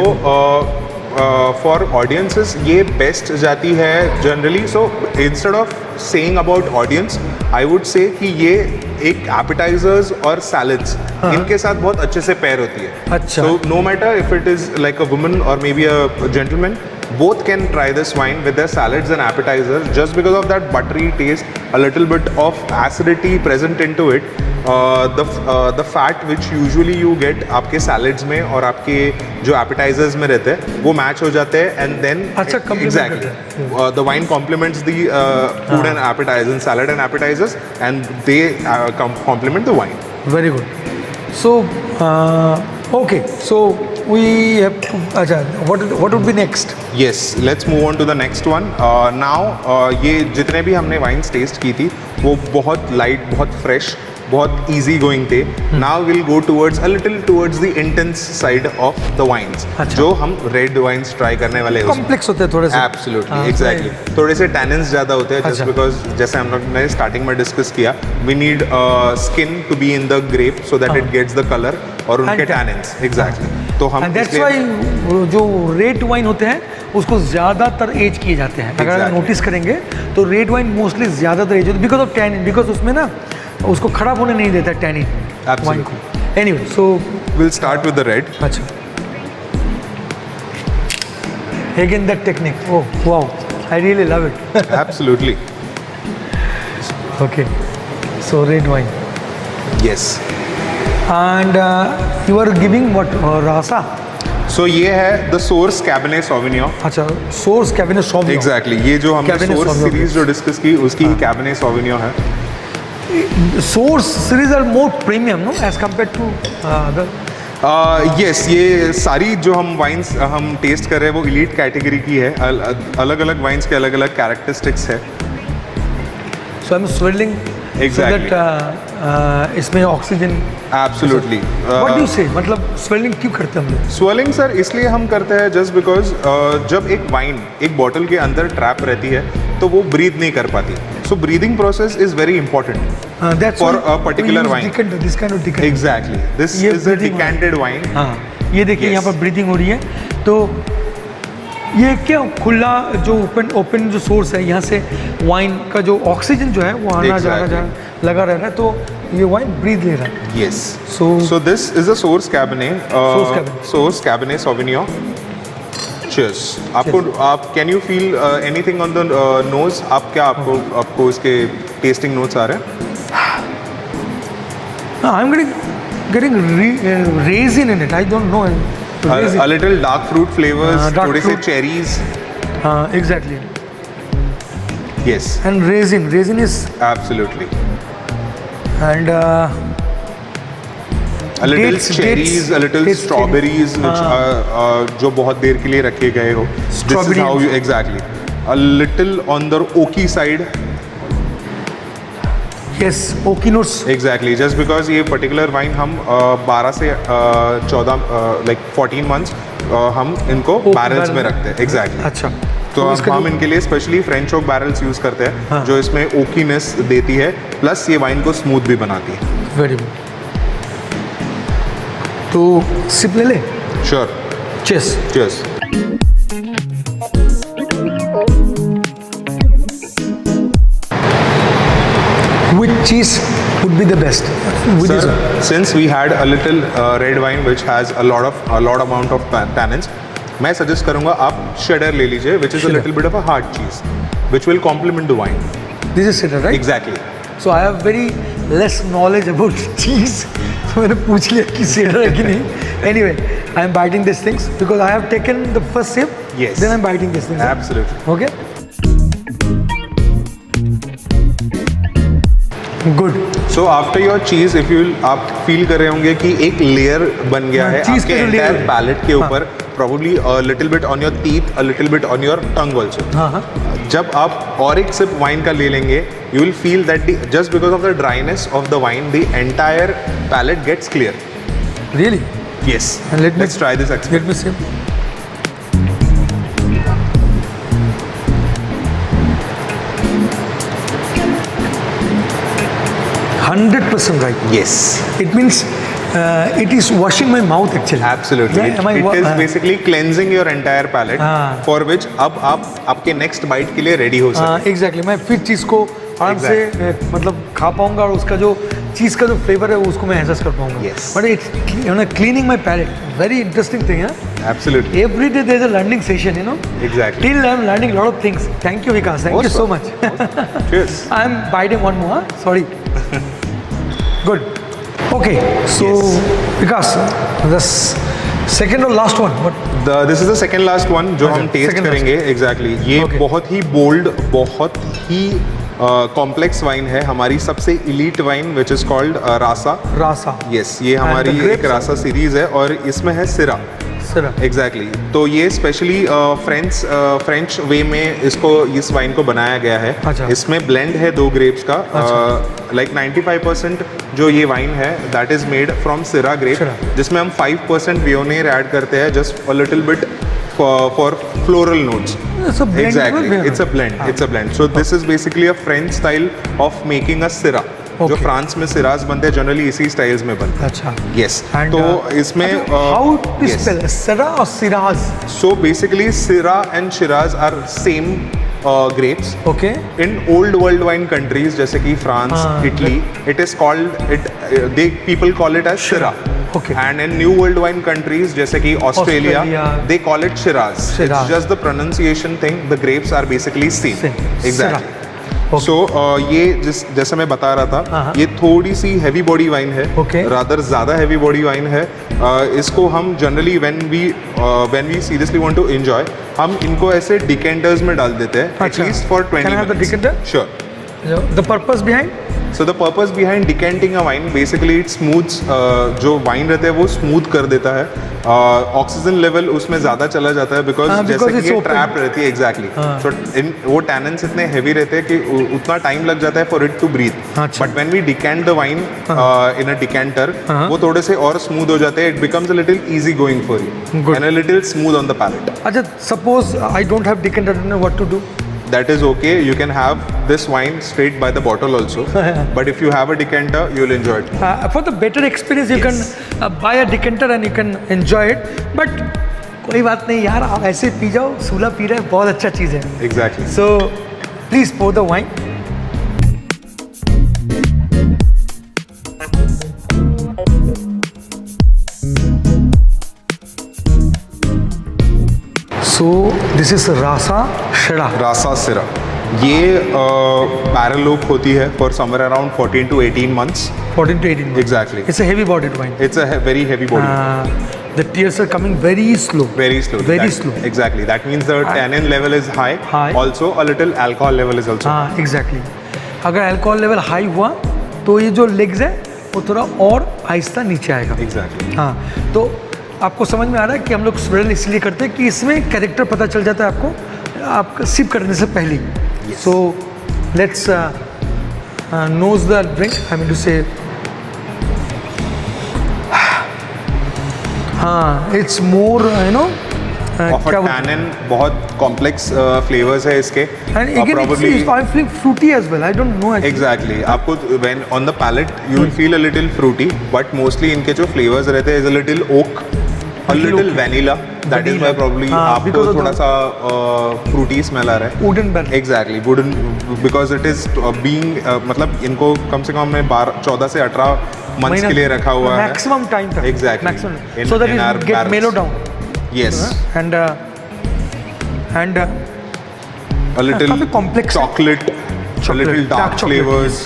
[SPEAKER 1] for audiences ये best जाती है generally. So instead of saying about audience, I would say कि ये एक appetizers और salads इनके साथ बहुत अच्छे से pair होती है।
[SPEAKER 2] अच्छा।
[SPEAKER 1] So no matter if it is like a woman or maybe a gentleman, both can try this wine with their salads and appetizers just because of that buttery taste, a little bit of acidity present into it. The fat which usually you get आपके salads में और आपके जो appetizers में रहते हैं वो match हो जाते हैं, and then
[SPEAKER 2] अच्छा, complement
[SPEAKER 1] exactly
[SPEAKER 2] करते हैं।
[SPEAKER 1] the wine complements the food and appetizers, salad and appetizers, and they complement the wine.
[SPEAKER 2] Very good. So okay, so we have to, अच्छा, what would be next?
[SPEAKER 1] Yes, let's move on to the next one. Now ये जितने भी हमने wines test की थी वो बहुत light, बहुत फ्रेश, बहुत इजी गोइंग थे. Now will go towards a little towards the intense side of the wines,
[SPEAKER 2] अच्छा.
[SPEAKER 1] जो हम रेड वाइन्स ट्राई करने वाले हैं.
[SPEAKER 2] कॉम्प्लेक्स होते हैं थोड़े से।
[SPEAKER 1] एब्सोल्युटली,
[SPEAKER 2] हाँ,
[SPEAKER 1] एग्जैक्टली. थोड़े से टैनिन्स ज़्यादा होते हैं, जस्ट
[SPEAKER 2] अच्छा.
[SPEAKER 1] बिकॉज जैसे हम लोग ने स्टार्टिंग में डिस्कस किया, we need skin to be in the grape so that it gets the colour और उनके
[SPEAKER 2] And-
[SPEAKER 1] टैनिन्स. एग्जैक्टली. तो हम
[SPEAKER 2] दैट्स वाई जो रेड वाइन होते हैं उसको ज़्यादातर एज किए जाते हैं. अगर आप
[SPEAKER 1] Exactly.
[SPEAKER 2] नोटिस करेंगे तो रेड वाइन मोस्टली ज़्यादातर एज होती है बिकॉज ऑफ टैनिन, बिकॉज उसमें ना उसको खराब होने नहीं देता टैनिन वाइन को. Anyway, so
[SPEAKER 1] will start with the red.
[SPEAKER 2] अच्छा, again that technique, oh wow, I really love it.
[SPEAKER 1] Absolutely.
[SPEAKER 2] Okay, so red wine
[SPEAKER 1] yes.
[SPEAKER 2] and you are giving what, rasa?
[SPEAKER 1] So ये है the source cabinet सॉविनियन.
[SPEAKER 2] अच्छा, source cabinet सॉविनियन.
[SPEAKER 1] Exactly, ये जो हमने
[SPEAKER 2] Cabernet
[SPEAKER 1] source
[SPEAKER 2] Sauvignon.
[SPEAKER 1] Series जो discuss की उसकी cabinet सॉविनियन है.
[SPEAKER 2] Source series are more premium, no, as compared to other.
[SPEAKER 1] Yes, ये सारी जो हम वाइन्स हम टेस्ट कर रहे हैं वो इलीट कैटेगरी की है। अलग अलग वाइन्स के अलग अलग कैरेक्टरिस्टिक्स है।
[SPEAKER 2] सो आई एम स्वेलिंग
[SPEAKER 1] Exactly.
[SPEAKER 2] इसमें oxygen
[SPEAKER 1] absolutely.
[SPEAKER 2] What do you से, मतलब स्वेलिंग क्यों करते हैं हम लोग?
[SPEAKER 1] स्वेलिंग सर इसलिए हम करते हैं जस्ट बिकॉज जब एक वाइन एक बॉटल के अंदर ट्रैप रहती है तो वो ब्रीथ नहीं कर पाती। So breathing process is very important for a particular wine.
[SPEAKER 2] This kind of decanter.
[SPEAKER 1] Exactly, this
[SPEAKER 2] ये
[SPEAKER 1] इज अ
[SPEAKER 2] breathing
[SPEAKER 1] डिकैंटेड वाइन।
[SPEAKER 2] हाँ, ये देखिए
[SPEAKER 1] Yes.
[SPEAKER 2] यहाँ पर ब्रीदिंग हो रही है। तो ये क्या खुला जो ओपन जो सोर्स है, यहाँ से वाइन का जो ऑक्सीजन जो है वो आना
[SPEAKER 1] Exactly.
[SPEAKER 2] जाना लगा रह रहा है, तो ये वाइन ब्रीथ ले रहा है।
[SPEAKER 1] Yes.
[SPEAKER 2] So-
[SPEAKER 1] So this is a Source Cabernet. Source Cabernet Sauvignon. Cheers. आप can you feel anything on the nose? आप क्या आपको इसके टेस्टिंग नोट्स आ रहे हैं?
[SPEAKER 2] I am getting raisin in it. I don't know. Raisin.
[SPEAKER 1] A little dark fruit flavors,
[SPEAKER 2] dark
[SPEAKER 1] थोड़े से
[SPEAKER 2] fruit.
[SPEAKER 1] cherries.
[SPEAKER 2] Exactly.
[SPEAKER 1] Yes,
[SPEAKER 2] And raisin is
[SPEAKER 1] absolutely.
[SPEAKER 2] and
[SPEAKER 1] A little
[SPEAKER 2] Dates,
[SPEAKER 1] cherries, a little
[SPEAKER 2] dates,
[SPEAKER 1] strawberries, which जो बहुत देर के लिए रखे गए हो. This is
[SPEAKER 2] Strawberry
[SPEAKER 1] how you exactly. A little on the oaky side.
[SPEAKER 2] yes, oaky notes.
[SPEAKER 1] Exactly, just because ये particular wine हम 12 से 14 like 14 months हम इनको
[SPEAKER 2] Oak
[SPEAKER 1] बैरल्स
[SPEAKER 2] barrel
[SPEAKER 1] में
[SPEAKER 2] में?
[SPEAKER 1] रखते हैं। एग्जैक्टली।
[SPEAKER 2] अच्छा,
[SPEAKER 1] तो
[SPEAKER 2] इसका
[SPEAKER 1] हम
[SPEAKER 2] जो-
[SPEAKER 1] इनके लिए specially French oak barrels use करते हैं,
[SPEAKER 2] हाँ।
[SPEAKER 1] जो इसमें ओकीनेस देती है, प्लस ये वाइन को स्मूथ भी बनाती है।
[SPEAKER 2] Very good. तो सिप ले ले।
[SPEAKER 1] श्योर।
[SPEAKER 2] चेस।
[SPEAKER 1] Cheers.
[SPEAKER 2] Which cheese would be the best? Which is
[SPEAKER 1] Sir, since we had a little red wine which has a lot amount of tannins, मैं सजेस्ट करूंगा आप शेडर ले लीजिए, which is a
[SPEAKER 2] Cheddar.
[SPEAKER 1] little bit of a hard cheese, which will complement the wine.
[SPEAKER 2] this is cheddar, right?
[SPEAKER 1] Exactly.
[SPEAKER 2] So I have very less knowledge about cheese. तो मैंने पूछ लिया कि cheddar है कि नहीं. Anyway, I am biting these things because I have taken the first sip.
[SPEAKER 1] Yes.
[SPEAKER 2] Then I'm biting these things.
[SPEAKER 1] Absolutely.
[SPEAKER 2] Okay. Good.
[SPEAKER 1] So after your cheese, if you आप feel कर रहे होंगे कि एक लेयर बन गया है
[SPEAKER 2] cheese
[SPEAKER 1] आपके
[SPEAKER 2] का जो layer
[SPEAKER 1] एंटायर
[SPEAKER 2] है।
[SPEAKER 1] पैलेट के ऊपर, probably a little bit on your teeth, a little bit on your tongue also.
[SPEAKER 2] हाँ हाँ.
[SPEAKER 1] जब आप और एक सिप वाइन का ले लेंगे, you will feel that just because of the dryness of the wine, the entire palate gets clear.
[SPEAKER 2] Really?
[SPEAKER 1] Yes.
[SPEAKER 2] And let me-
[SPEAKER 1] Let's try this experiment.
[SPEAKER 2] Let me sip. %100% right.
[SPEAKER 1] Yes.
[SPEAKER 2] It means it is washing my mouth actually.
[SPEAKER 1] Absolutely.
[SPEAKER 2] Yeah, am I
[SPEAKER 1] it is
[SPEAKER 2] हाँ.
[SPEAKER 1] basically cleansing your entire palate,
[SPEAKER 2] हाँ.
[SPEAKER 1] for which अब आप आपके next bite के लिए ready हो
[SPEAKER 2] हाँ,
[SPEAKER 1] सकते
[SPEAKER 2] एग्जैक्टली मैं फिर चीज़ को आराम से मतलब खा पाऊंगा और उसका जो चीज़ का जो फ्लेवर है वो उसको मैं एहसास कर पाऊंगा।
[SPEAKER 1] Yes.
[SPEAKER 2] But it's cleaning my palate, very interesting thing है।
[SPEAKER 1] हैं। Absolutely.
[SPEAKER 2] Every day there is a learning session, you know.
[SPEAKER 1] Exactly.
[SPEAKER 2] Till I am learning a lot of things. Thank you, Vikas. Thank you
[SPEAKER 1] Most
[SPEAKER 2] so
[SPEAKER 1] welcome.
[SPEAKER 2] much.
[SPEAKER 1] Cheers.
[SPEAKER 2] I am biting one more. Huh? Sorry. Good. Okay. So
[SPEAKER 1] Yes.
[SPEAKER 2] Vikas, this second or last one. What?
[SPEAKER 1] This is the second last one जो
[SPEAKER 2] अच्छा,
[SPEAKER 1] हम test
[SPEAKER 2] second last.
[SPEAKER 1] करेंगे। Exactly. ये
[SPEAKER 2] Okay.
[SPEAKER 1] बहुत ही bold, बहुत ही complex wine है, हमारी सबसे elite wine which is called Rasa.
[SPEAKER 2] Rasa.
[SPEAKER 1] Yes, ये
[SPEAKER 2] And
[SPEAKER 1] हमारी
[SPEAKER 2] the
[SPEAKER 1] एक
[SPEAKER 2] grapes?
[SPEAKER 1] रासा सीरीज है और इसमें है सिरा।
[SPEAKER 2] Sir.
[SPEAKER 1] एग्जैक्टली तो ये स्पेशली फ्रेंच वे में इसको इस वाइन को बनाया गया है।
[SPEAKER 2] अच्छा।
[SPEAKER 1] इसमें ब्लेंड है 2 ग्रेप्स का, लाइक 95% जो ये वाइन है दैट इज मेड फ्रॉम सिरा ग्रेप,
[SPEAKER 2] Syrah.
[SPEAKER 1] जिसमें हम 5% वियोनेर ऐड करते हैं just a little bit for floral notes.
[SPEAKER 2] It's a blend.
[SPEAKER 1] Exactly, it's a blend. It's a blend. So this is basically a French style of making a syrah. जो
[SPEAKER 2] Okay.
[SPEAKER 1] France में सिराज बनते हैं generally इसी styles में बनते हैं।
[SPEAKER 2] अच्छा.
[SPEAKER 1] Yes.
[SPEAKER 2] And,
[SPEAKER 1] तो इसमें
[SPEAKER 2] how to
[SPEAKER 1] yes.
[SPEAKER 2] spell Syrah or Shiraz?
[SPEAKER 1] So basically Syrah and Shiraz are same grapes.
[SPEAKER 2] Okay.
[SPEAKER 1] In old world wine countries जैसे कि फ्रांस,
[SPEAKER 2] हाँ,
[SPEAKER 1] Italy, it is called people call it as Syrah.
[SPEAKER 2] Okay.
[SPEAKER 1] And in new world wine countries जैसे कि Australia,
[SPEAKER 2] Australia.
[SPEAKER 1] they call it Shiraz.
[SPEAKER 2] Shiraz.
[SPEAKER 1] It's just the pronunciation thing. The grapes are basically same.
[SPEAKER 2] Same.
[SPEAKER 1] Exactly.
[SPEAKER 2] Okay.
[SPEAKER 1] So ये जैसे मैं बता रहा था,
[SPEAKER 2] हाँ.
[SPEAKER 1] ये थोड़ी सी हैवी बॉडी वाइन है,
[SPEAKER 2] Okay.
[SPEAKER 1] रादर ज़्यादा हैवी बॉडी वाइन है। इसको हम generally when we seriously want to enjoy, हम इनको ऐसे डिकेंटर्स में डाल देते हैं,
[SPEAKER 2] अच्छा.
[SPEAKER 1] At least for 20
[SPEAKER 2] Can I have the
[SPEAKER 1] minutes.
[SPEAKER 2] decanter?
[SPEAKER 1] Sure.
[SPEAKER 2] The purpose behind?
[SPEAKER 1] So the purpose behind decanting a wine, basically it smooths, जो wine रहता है वो smooth कर देता है, ऑक्सीजन लेवल उसमें ज़्यादा चला जाता है बिकॉज जैसे कि ये ट्रैप रहती है एग्जैक्टली, सो वो टैनिन्स इतने हेवी रहते हैं कि उतना टाइम लग जाता है for it to breathe, but when we decant the wine in a decanter वो थोड़े से और स्मूथ हो जाते हैं, it becomes a little easy going for you and a little smooth on the palate.
[SPEAKER 2] अच्छा, suppose I don't have decanter, I don't know what to do.
[SPEAKER 1] That is okay. You can have this wine straight by the bottle also. But if you have a decanter, you'll enjoy it.
[SPEAKER 2] For the better experience, you can buy a decanter and you can enjoy it. But कोई बात नहीं यार, आप ऐसे P जाओ, सूला P रहे हैं, बहुत अच्छा चीज़ है.
[SPEAKER 1] Exactly.
[SPEAKER 2] So please pour the wine. So this is Rasa Shira.
[SPEAKER 1] रासा सिरा, ये बैरल ओक होती है for somewhere around 14 to 18 months.
[SPEAKER 2] 14 to 18 months.
[SPEAKER 1] Exactly.
[SPEAKER 2] It's a heavy bodied wine.
[SPEAKER 1] It's a very heavy body.
[SPEAKER 2] The tears are coming very slow.
[SPEAKER 1] Very slowly.
[SPEAKER 2] Very slow.
[SPEAKER 1] Exactly. That means the tannin level is high.
[SPEAKER 2] High.
[SPEAKER 1] Also a little alcohol level is also.
[SPEAKER 2] हाँ exactly. अगर alcohol level high हुआ तो ये जो legs है वो थोड़ा और आहिस्ता नीचे आएगा.
[SPEAKER 1] Exactly.
[SPEAKER 2] हाँ, तो आपको समझ में आ रहा है कि हम लोग स्वेरल इसलिए करते हैं कि इसमें कैरेक्टर पता चल जाता है आपको सिप करने से पहले. So let's nose the drink, I mean to say. हाँ, it's more you know
[SPEAKER 1] Of a tannin, बहुत complex flavors है इसके.
[SPEAKER 2] And again,
[SPEAKER 1] probably
[SPEAKER 2] I feel fruity as well. I don't know actually.
[SPEAKER 1] Exactly. आपको when on the palate you will feel a little fruity, but mostly इनके जो flavors रहते हैं is a little oak, a little vanilla. That is why probably आपको थोड़ा सा fruity smell आ रहा है.
[SPEAKER 2] Wooden barrel.
[SPEAKER 1] Exactly. Wooden, because it is being मतलब इनको कम से कम में 14 से 18 months के लिए रखा हुआ है.
[SPEAKER 2] Maximum time तक.
[SPEAKER 1] Exactly.
[SPEAKER 2] Maximum.
[SPEAKER 1] In-
[SPEAKER 2] So that
[SPEAKER 1] in our
[SPEAKER 2] it get
[SPEAKER 1] barrels.
[SPEAKER 2] mellowed down.
[SPEAKER 1] Yes.
[SPEAKER 2] And
[SPEAKER 1] A little
[SPEAKER 2] काफी complex है.
[SPEAKER 1] chocolate, a little dark
[SPEAKER 2] dark chocolate,
[SPEAKER 1] flavors.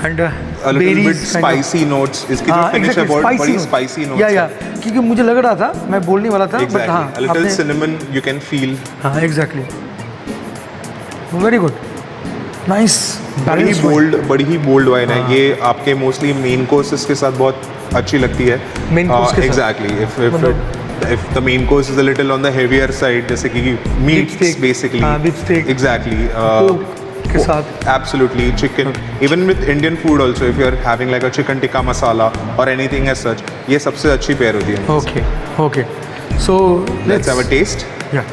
[SPEAKER 2] and
[SPEAKER 1] A little bit
[SPEAKER 2] berries kind of.
[SPEAKER 1] spicy notes. इसकी जो finish है बहुत बड़ी spicy notes.
[SPEAKER 2] या क्योंकि मुझे लग रहा था, मैं बोलने वाला था, but
[SPEAKER 1] Exactly.
[SPEAKER 2] हाँ
[SPEAKER 1] A little cinnamon you can feel.
[SPEAKER 2] हाँ एग्जैक्टली. Very good, nice.
[SPEAKER 1] बड़ी ही बोल्ड वाइन है ये. आपके मोस्टली मेन कोर्सेस के साथ बहुत अच्छी लगती है.
[SPEAKER 2] Main course के साथ.
[SPEAKER 1] Exactly. If the main course is a little on the heavier side, जैसे कि meats
[SPEAKER 2] steak.
[SPEAKER 1] basically.
[SPEAKER 2] हाँ, beef steak.
[SPEAKER 1] Exactly.
[SPEAKER 2] Pork के साथ.
[SPEAKER 1] Absolutely. Chicken. Even with Indian food also, if you are having like a chicken tikka masala or anything as such, ये सबसे अच्छी pair होती है.
[SPEAKER 2] Okay okay. So
[SPEAKER 1] Let's have a taste.
[SPEAKER 2] या.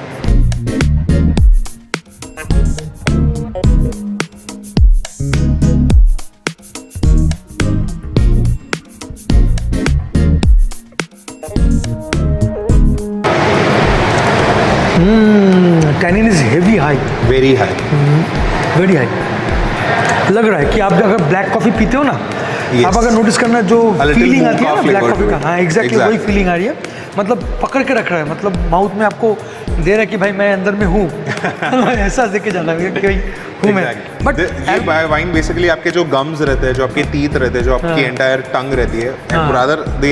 [SPEAKER 2] Tannin is heavy high.
[SPEAKER 1] Very high.
[SPEAKER 2] Very high. लग रहा है कि आप अगर ब्लैक कॉफ़ी पीते हो ना,
[SPEAKER 1] Yes.
[SPEAKER 2] आप अगर नोटिस करना जो
[SPEAKER 1] A little
[SPEAKER 2] फीलिंग आती है ना
[SPEAKER 1] mocha
[SPEAKER 2] black
[SPEAKER 1] flavor
[SPEAKER 2] coffee
[SPEAKER 1] to
[SPEAKER 2] का,
[SPEAKER 1] it.
[SPEAKER 2] हाँ एग्जैक्टली वही
[SPEAKER 1] Exactly.
[SPEAKER 2] फीलिंग आ रही है. मतलब पकड़ के रख रहा है, मतलब माउथ में आपको दे रहा है कि भाई मैं अंदर में हूँ. ऐसा देख के जाना है कि भाई हूँ मैं. बट
[SPEAKER 1] ये वाइन बेसिकली आपके जो गम्स रहते हैं, जो आपके टीथ रहते हैं, जो आपकी एंटायर टंग रहती है, and rather the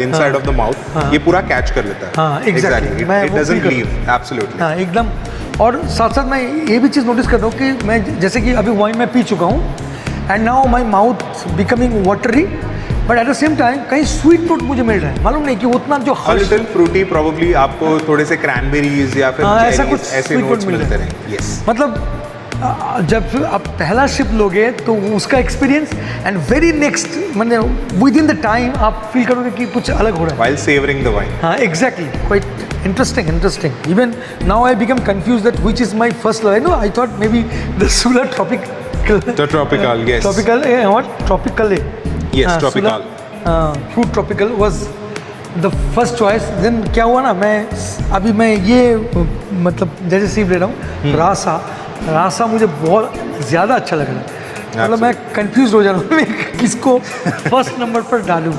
[SPEAKER 1] inside of the mouth, ये पूरा कैच कर लेता है.
[SPEAKER 2] हाँ, exactly. मैं
[SPEAKER 1] इट
[SPEAKER 2] वो
[SPEAKER 1] डजंट
[SPEAKER 2] feel
[SPEAKER 1] लीव. एब्सोल्युटली.
[SPEAKER 2] हाँ एकदम. और साथ साथ मैं ये भी चीज़ नोटिस कर रहा हूँ कि मैं जैसे कि अभी वाइन में पी चुका हूँ and now my mouth becoming watery, but at the same time कहीं स्वीट नोट मुझे मिल रहा है. मालूम नहीं कि उतना जो
[SPEAKER 1] A little fruity, probably आपको थोड़े से क्रैनबेरीज या फिर
[SPEAKER 2] हाँ, ऐसा
[SPEAKER 1] cherries,
[SPEAKER 2] कुछ
[SPEAKER 1] ऐसे
[SPEAKER 2] sweet
[SPEAKER 1] नोट्स
[SPEAKER 2] note मिल
[SPEAKER 1] मिलते
[SPEAKER 2] रहा है.
[SPEAKER 1] रहेंगे. यस.
[SPEAKER 2] मतलब जब आप पहला शिप लोगे तो उसका एक्सपीरियंस एंड वेरी नेक्स्ट मतलब विद इन द टाइम आप फील करोगे कि कुछ अलग हो रहा है.
[SPEAKER 1] While savoring the wine.
[SPEAKER 2] हाँ exactly. Quite interesting. Even now I become confused that which is my first love. I know, I thought maybe the Sula tropical.
[SPEAKER 1] The tropical, yes.
[SPEAKER 2] Tropical, what? Tropical.
[SPEAKER 1] Yes, tropical.
[SPEAKER 2] Fruit tropical was the first choice. Then क्या हुआ ना, अभी मैं ये मतलब जैसे सीप ले रहा हूँ, रासा मुझे बहुत ज़्यादा अच्छा लग रहा है. मतलब मैं कंफ्यूज हो जा रहा हूँ मैं किसको फर्स्ट नंबर पर डालूं.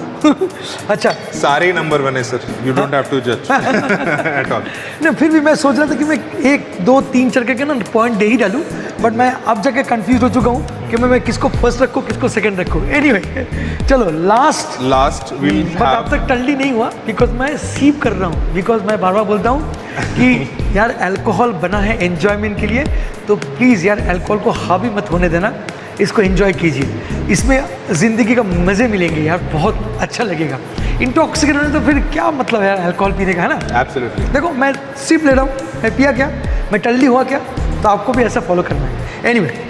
[SPEAKER 2] अच्छा,
[SPEAKER 1] सारे नंबर बने sir. You don't have to जज एट ऑल.
[SPEAKER 2] नहीं फिर भी मैं सोच रहा था कि मैं 1 2 3 चल के ना पॉइंट दे ही डालूं, बट मैं अब जाके कंफ्यूज हो चुका हूँ कि मैं किसको फर्स्ट रखूँ किसको सेकंड रखूँ। एनीवे चलो लास्ट
[SPEAKER 1] विल
[SPEAKER 2] बट अब तक टल्ली नहीं हुआ बिकॉज मैं सीप कर रहा हूँ, बिकॉज मैं बार बार बोलता हूँ कि यार अल्कोहल बना है एन्जॉयमेंट के लिए, तो प्लीज़ यार अल्कोहल को हावी मत होने देना, इसको एंजॉय कीजिए, इसमें ज़िंदगी का मज़े मिलेंगे यार, बहुत अच्छा लगेगा। इंटॉक्सिकेट होने तो फिर क्या मतलब है यार अल्कोहल पीने का, है ना।
[SPEAKER 1] एब्सोल्युटली।
[SPEAKER 2] देखो मैं सिप ले रहा हूँ, मैं पिया क्या, मैं टल्ली हुआ क्या, तो आपको भी ऐसा फॉलो करना है। Anyway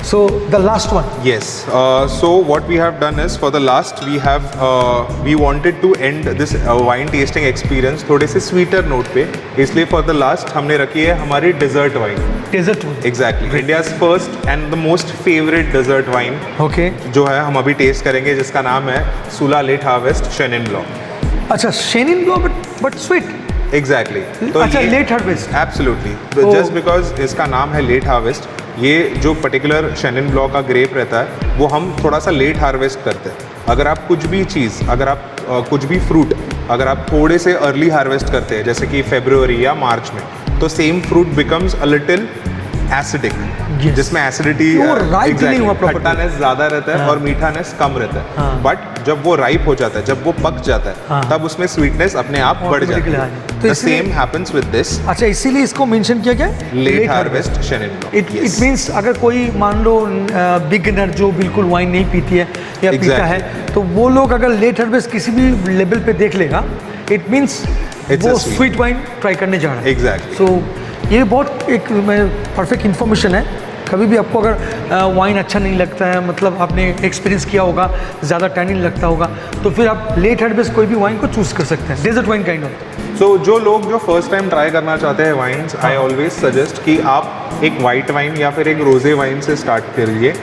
[SPEAKER 2] so the last one.
[SPEAKER 1] Yes. So what we have done is for the last we wanted to end this wine tasting experience थोड़े से sweeter note पे, इसलिए for the last हमने रखी है हमारी dessert wine.
[SPEAKER 2] Desert wine.
[SPEAKER 1] Exactly. India's first and the most favorite dessert wine.
[SPEAKER 2] Okay.
[SPEAKER 1] जो है हम अभी टेस्ट करेंगे, जिसका नाम है Sula Late Harvest Chenin Blanc.
[SPEAKER 2] अच्छा Chenin Blanc but sweet.
[SPEAKER 1] Exactly. तो
[SPEAKER 2] अच्छा
[SPEAKER 1] ये
[SPEAKER 2] late harvest.
[SPEAKER 1] Absolutely.
[SPEAKER 2] Oh.
[SPEAKER 1] Just because इसका नाम है लेट हार्वेस्ट, ये जो पर्टिकुलर शेनिन ब्लॉक का ग्रेप रहता है वो हम थोड़ा सा लेट हार्वेस्ट करते हैं। अगर आप कुछ भी चीज़, अगर आप कुछ भी फ्रूट अगर आप थोड़े से अर्ली हार्वेस्ट करते हैं, जैसे कि फरवरी या मार्च में, तो same fruit becomes a little acidic, जिसमें एसिडिटी खट्टानेस ज़्यादा रहता है और मीठानेस कम रहता है। बट जब वो राइप हो जाता है, जब वो पक जाता है, तब उसमें स्वीटनेस अपने आप बढ़ जाती है। The same happens with this.
[SPEAKER 2] अच्छा इसीलिए इसको मेंशन किया गया
[SPEAKER 1] late harvest Chenin Blanc.
[SPEAKER 2] It means अगर कोई मान लो बिगिनर जो बिल्कुल वाइन नहीं पीती है या पीता है, तो वो लोग अगर लेट हार्वेस्ट किसी भी लेवल पे देख लेगा, इट मींस वो स्वीट वाइन ट्राई करने जा रहा है।
[SPEAKER 1] एग्जैक्टली।
[SPEAKER 2] सो ये बहुत एक परफेक्ट इन्फॉर्मेशन है। कभी भी आपको अगर वाइन अच्छा नहीं लगता है, मतलब आपने एक्सपीरियंस किया होगा, ज़्यादा टैनिन लगता होगा, तो फिर आप लेट हार्वेस्ट कोई भी वाइन को चूज़ कर सकते हैं, डेजर्ट वाइन काइंड ऑफ।
[SPEAKER 1] सो जो लोग जो फर्स्ट टाइम ट्राई करना चाहते हैं वाइन्स, आई ऑलवेज सजेस्ट कि आप एक वाइट वाइन या फिर एक रोजे वाइन से स्टार्ट करिए,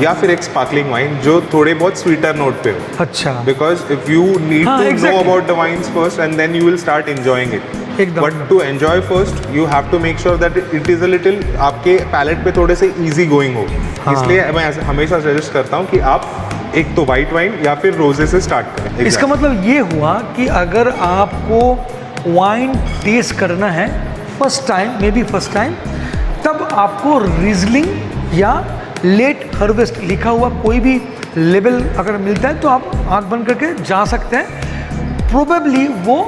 [SPEAKER 1] या फिर एक स्पार्कलिंग वाइन जो थोड़े बहुत स्वीटर नोट पे हो।
[SPEAKER 2] अच्छा।
[SPEAKER 1] Because if you need to know about the wines first and then you will start enjoying it. But to enjoy first you have to make sure that it is a little आपके palate पे थोड़े से easy going हो। इसलिए मैं हमेशा suggest करता हूँ कि आप एक तो वाइट वाइन या फिर रोजे से स्टार्ट करें।
[SPEAKER 2] इसका मतलब ये हुआ कि अगर आपको वाइन टेस्ट करना है first time, may be first time, तब आपको रिजलिंग या लेट हार्वेस्ट लिखा हुआ कोई भी लेबल अगर मिलता है तो आप आंख बंद करके जा सकते हैं। प्रोबेबली वो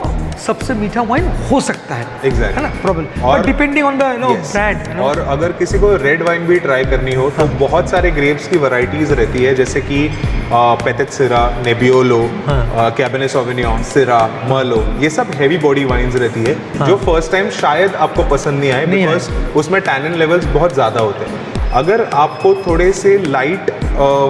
[SPEAKER 2] सबसे मीठा वाइन हो सकता है।
[SPEAKER 1] Exactly.
[SPEAKER 2] है ना, प्रोबेबली, और डिपेंडिंग ऑन द ब्रांड।
[SPEAKER 1] और अगर किसी को रेड वाइन भी ट्राई करनी हो तो बहुत सारे ग्रेप्स की वैरायटीज रहती है, जैसे कि पेटेट सिरा, नेबियोलो, कैबरनेट सॉविग्नॉन, सिरा, मर्लो, ये सब हैवी बॉडी वाइन्स रहती है, जो फर्स्ट टाइम शायद आपको पसंद नहीं आए, बिकॉज उसमें टैनिन लेवल्स बहुत ज़्यादा होते हैं। अगर आपको थोड़े से लाइट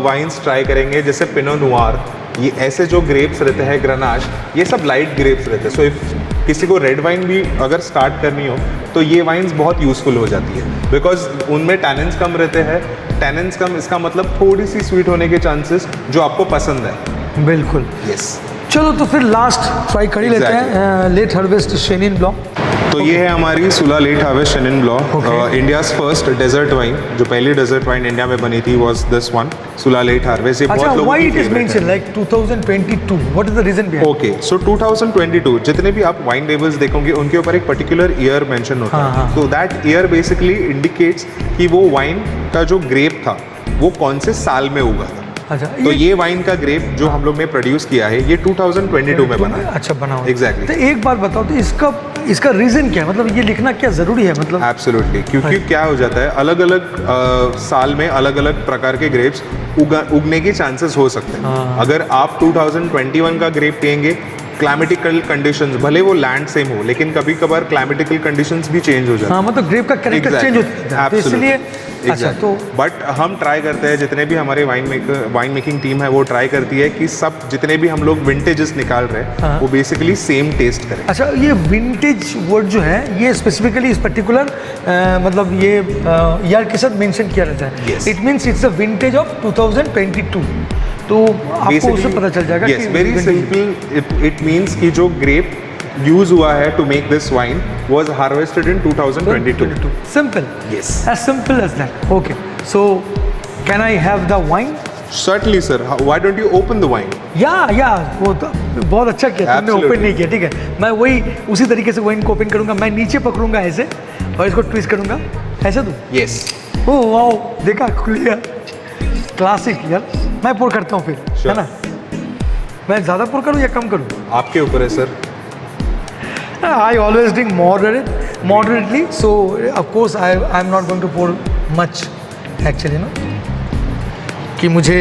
[SPEAKER 1] वाइन्स ट्राई करेंगे, जैसे पिनो नुआर, ये ऐसे जो ग्रेप्स रहते हैं, ग्रेनाश, ये सब लाइट ग्रेप्स रहते हैं। सो इफ किसी को रेड वाइन भी अगर स्टार्ट करनी हो तो ये वाइन्स बहुत यूज़फुल हो जाती है, बिकॉज उनमें टैनिन्स कम रहते हैं। टैनिन्स कम, इसका मतलब थोड़ी सी स्वीट होने के चांसेस जो आपको पसंद है।
[SPEAKER 2] बिल्कुल।
[SPEAKER 1] यस।
[SPEAKER 2] चलो तो फिर लास्ट ट्राई कर ही लेते हैं लेट हार्वेस्ट शेनिन ब्लॉक।
[SPEAKER 1] तो ये है हमारी Sula late harvest Chenin Blanc, India's first dessert wine. जो पहली डेजर्ट वाइन इंडिया में बनी थी was this one, Sula late harvest. ये बहुत लोगों की
[SPEAKER 2] why it is mentioned like 2022, what is the reason behind?
[SPEAKER 1] Okay, so 2022 जितने भी आप वाइन लेबल्स देखोगे उनके ऊपर एक पर्टिकुलर ईयर मेंशन होता है। So that year basically indicates कि वो वाइन का जो ग्रेप था वो कौन से साल में उगा था।
[SPEAKER 2] अच्छा,
[SPEAKER 1] तो ये वाइन का ग्रेप जो हम लोग ने प्रोड्यूस किया है ये 2022 में बना है।
[SPEAKER 2] अच्छा, बना हुआ।
[SPEAKER 1] एग्जैक्टली।
[SPEAKER 2] तो एक बात बताओ, तो इसका रीजन क्या है, मतलब ये लिखना क्या जरूरी है? मतलब
[SPEAKER 1] एब्सोल्युटली, क्योंकि क्या हो जाता है, अलग अलग साल में अलग अलग प्रकार के ग्रेप्स उगने के चांसेस हो सकते हैं। अगर आप 2021 का ग्रेप पियेंगे, क्लाइमेटिकल कंडीशंस, भले वो लैंड सेम हो, लेकिन कभी कभार क्लाइमेटिकल कंडीशंस भी चेंज हो जाते हैं।
[SPEAKER 2] मतलब ग्रेप का कैरेक्टर चेंज होता है, तो इसलिए अच्छा। तो
[SPEAKER 1] बट हम ट्राई करते हैं, जितने भी हमारे वाइन मेकिंग टीम है वो ट्राई करती है कि सब जितने भी हम लोग विंटेजेस निकाल रहे हैं वो बेसिकली सेम टेस्ट करें।
[SPEAKER 2] अच्छा, ये विंटेज वर्ड जो है ये स्पेसिफिकली इस पर्टिकुलर मतलब ये ईयर के साथ मेंशन किया रहता है। It means it's a vintage of 2022, तो आपको उससे पता चल जाएगा।
[SPEAKER 1] Yes, very simple, it means कि जो ग्रेप यूज हुआ है to make this wine was harvested in 2022।
[SPEAKER 2] Simple,
[SPEAKER 1] yes,
[SPEAKER 2] as simple as that. Okay, so can I have the wine?
[SPEAKER 1] Certainly sir, why don't you open the wine?
[SPEAKER 2] या वो तो बहुत अच्छा किया तुमने, ओपन नहीं किया, ठीक है। मैं वही उसी तरीके से वाइन को ओपन करूंगा, मैं नीचे पकड़ूंगा ऐसे और इसको ट्विस्ट करूंगा ऐसे। तो
[SPEAKER 1] यस,
[SPEAKER 2] ओह वाओ, देखा, खुल गया, क्लासिक यार। मैं पोर करता हूँ फिर, है ना? मैं ज़्यादा पोर करूँ या कम करूँ?
[SPEAKER 1] आपके ऊपर है sir.
[SPEAKER 2] I always drink moderately, so of course I'm not going to pour much actually, no? कि मुझे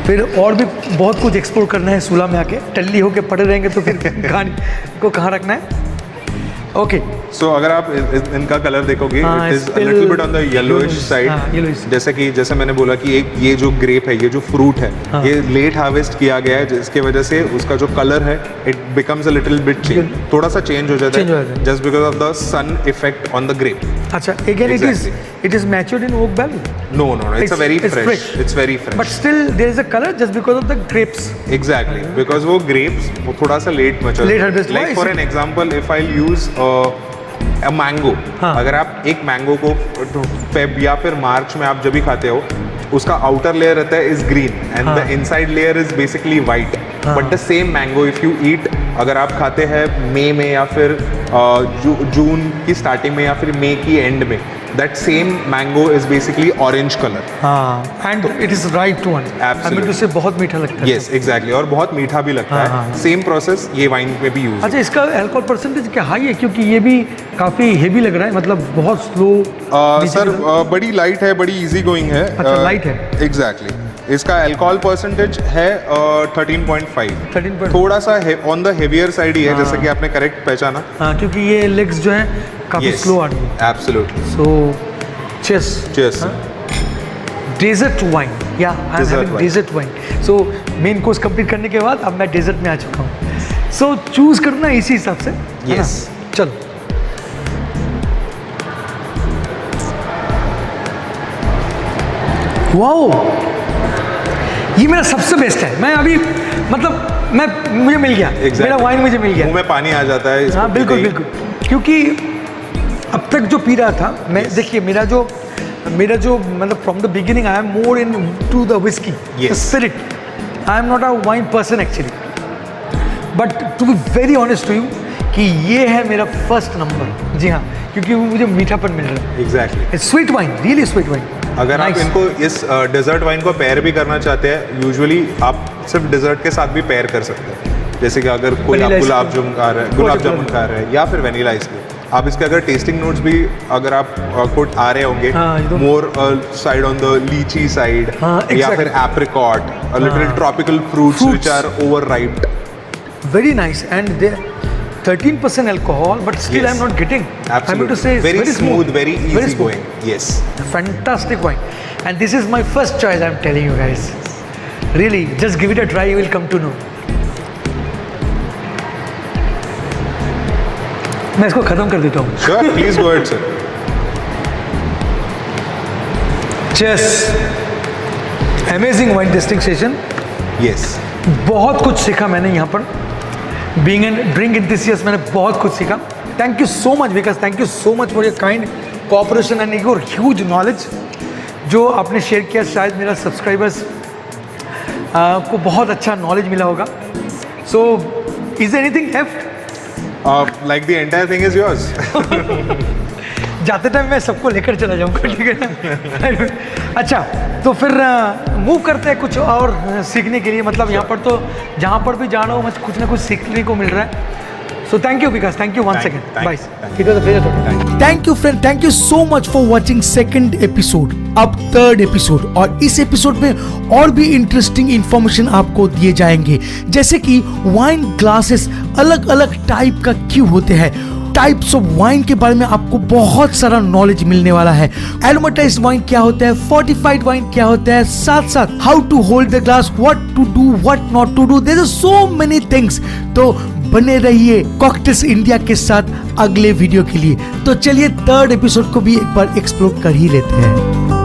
[SPEAKER 2] फिर और भी बहुत कुछ एक्सप्लोर करना है सूला में आके, टल्ली होके पड़े रहेंगे तो फिर गाने को कहाँ रखना है? ओके।
[SPEAKER 1] सो अगर आप इनका कलर देखोगे,
[SPEAKER 2] हाँ,
[SPEAKER 1] it is a little bit on the yellowish side. जैसे मैंने बोला कि एक ये जो ग्रेप है, ये जो फ्रूट है,
[SPEAKER 2] हाँ।
[SPEAKER 1] ये लेट हार्वेस्ट किया गया है, जिसके वजह से उसका जो कलर है it becomes a little bit change, थोड़ा सा चेंज हो जाता है, just because of the sun effect on the grape.
[SPEAKER 2] अच्छा, again it is matured in oak barrel?
[SPEAKER 1] No, it's a very fresh. It's very fresh.
[SPEAKER 2] But still there is a color just because of the grapes.
[SPEAKER 1] Exactly, because वो grapes वो थोड़ा सा late mature.
[SPEAKER 2] Late harvest.
[SPEAKER 1] Like for an example, if I'll use a mango,
[SPEAKER 2] हाँ.
[SPEAKER 1] अगर आप एक mango को Feb या फिर मार्च में आप जब भी खाते हो, उसका आउटर लेयर रहता है is green and the inside layer is basically white, but the same mango if you eat, अगर आप खाते हैं मई में या फिर जून की स्टार्टिंग में या फिर मई की एंड में, that same mango is basically orange colour.
[SPEAKER 2] हाँ, and it is right one.
[SPEAKER 1] Absolutely.
[SPEAKER 2] उससे बहुत मीठा लगता है।
[SPEAKER 1] यस एग्जैक्टली, और बहुत मीठा भी लगता है। सेम प्रोसेस ये वाइन में भी यूज।
[SPEAKER 2] अच्छा, इसका अल्कोहल परसेंटेज क्या हाई है? क्योंकि ये भी काफी हेवी लग रहा है, मतलब बहुत स्लो।
[SPEAKER 1] सर बड़ी लाइट है, बड़ी इजी गोइंग है।
[SPEAKER 2] अच्छा, लाइट है।
[SPEAKER 1] एग्जैक्टली, इसका अल्कोहल परसेंटेज है 13.5।
[SPEAKER 2] 13.5
[SPEAKER 1] थोड़ा सा ऑन द हेवियर साइड ही है, जैसा कि आपने करेक्ट पहचाना।
[SPEAKER 2] हाँ, क्योंकि ये लेग्स जो हैं काफी स्लो आ रही है।
[SPEAKER 1] Absolutely.
[SPEAKER 2] So cheers.
[SPEAKER 1] Cheers.
[SPEAKER 2] Dessert wine, yeah I am having dessert wine. So main course complete करने के बाद अब मैं डेजर्ट में आ चुका हूँ। सो चूज करना इसी हिसाब से।
[SPEAKER 1] यस,
[SPEAKER 2] चलो। वाओ, ये मेरा सबसे बेस्ट है। मैं अभी मतलब मुझे मिल गया।
[SPEAKER 1] exactly.
[SPEAKER 2] मेरा वाइन मुझे मिल गया।
[SPEAKER 1] मुंह में पानी आ जाता है।
[SPEAKER 2] हाँ, बिल्कुल बिल्कुल, क्योंकि अब तक जो पी रहा था मैं, देखिए मेरा जो मतलब from the beginning I am more in to the whisky spirit. I am not a wine person actually, but to be very honest to you कि ये है मेरा फर्स्ट नंबर। जी हाँ, क्योंकि वो मुझे मीठापन मिल रहा है।
[SPEAKER 1] Exactly,
[SPEAKER 2] sweet wine, really sweet wine.
[SPEAKER 1] अगर आप इनको इस डेजर्ट वाइन को पेयर भी करना चाहते हैं, यूजुअली आप सिर्फ डेजर्ट के साथ भी पेयर कर सकते हैं। जैसे कि अगर कोई आप गुलाब जामुन खा रहे हैं या फिर वेनिला आइसक्रीम, आप इसके अगर टेस्टिंग नोट्स भी अगर आप कुछ आ रहे होंगे, more side on the lychee side, या फिर apricot, a little tropical fruits which are over riped.
[SPEAKER 2] Very nice, and they 13% alcohol, but still I'm not getting.
[SPEAKER 1] Absolutely.
[SPEAKER 2] I mean to say, it's
[SPEAKER 1] very smooth, very easy going. Yes.
[SPEAKER 2] Fantastic wine, and this is my first choice. I'm telling you guys, really, just give it a try. You will come to know. मैं इसको खत्म कर देता हूँ।
[SPEAKER 1] Sure, please go ahead, sir.
[SPEAKER 2] Cheers. Amazing wine tasting session.
[SPEAKER 1] Yes.
[SPEAKER 2] बहुत कुछ सीखा मैंने यहाँ पर। बीइंग एन ड्रिंक एंथुसियास्ट, मैंने बहुत कुछ सीखा। Thank you so much Vikas, thank you so much for your kind cooperation and your huge knowledge जो आपने शेयर किया। शायद मेरा सब्सक्राइबर्स को बहुत अच्छा नॉलेज मिला होगा। So is anything left?
[SPEAKER 1] Like the entire thing is yours.
[SPEAKER 2] जाते टाइम मैं सबको लेकर चला जाऊँगा, ठीक है ना? अच्छा, तो फिर मूव करते हैं कुछ और सीखने के लिए। मतलब यहाँ पर तो जहाँ पर भी जा रहा हूँ मुझे कुछ ना कुछ सीखने को मिल रहा है। So thank you Vikas, thank you once again. Bye. It was a pleasure talking.
[SPEAKER 3] Thank you friend, thank you so much for watching second episode. अब third episode, और इस episode में और भी interesting information आपको दिए जाएंगे, जैसे कि वाइन ग्लासेस अलग अलग टाइप का क्यों होते हैं, टाइप्स ऑफ वाइन के बारे में आपको बहुत सारा नॉलेज मिलने वाला है। एरोमेटाइज्ड वाइन क्या होता है, फोर्टिफाइड वाइन क्या होता है, साथ साथ how to hold the glass, what to do, what not to do, there are so many things. तो बने रहिए कॉकटेल्स इंडिया के साथ अगले वीडियो के लिए। तो चलिए थर्ड एपिसोड को भी एक बार एक्सप्लोर कर ही लेते हैं।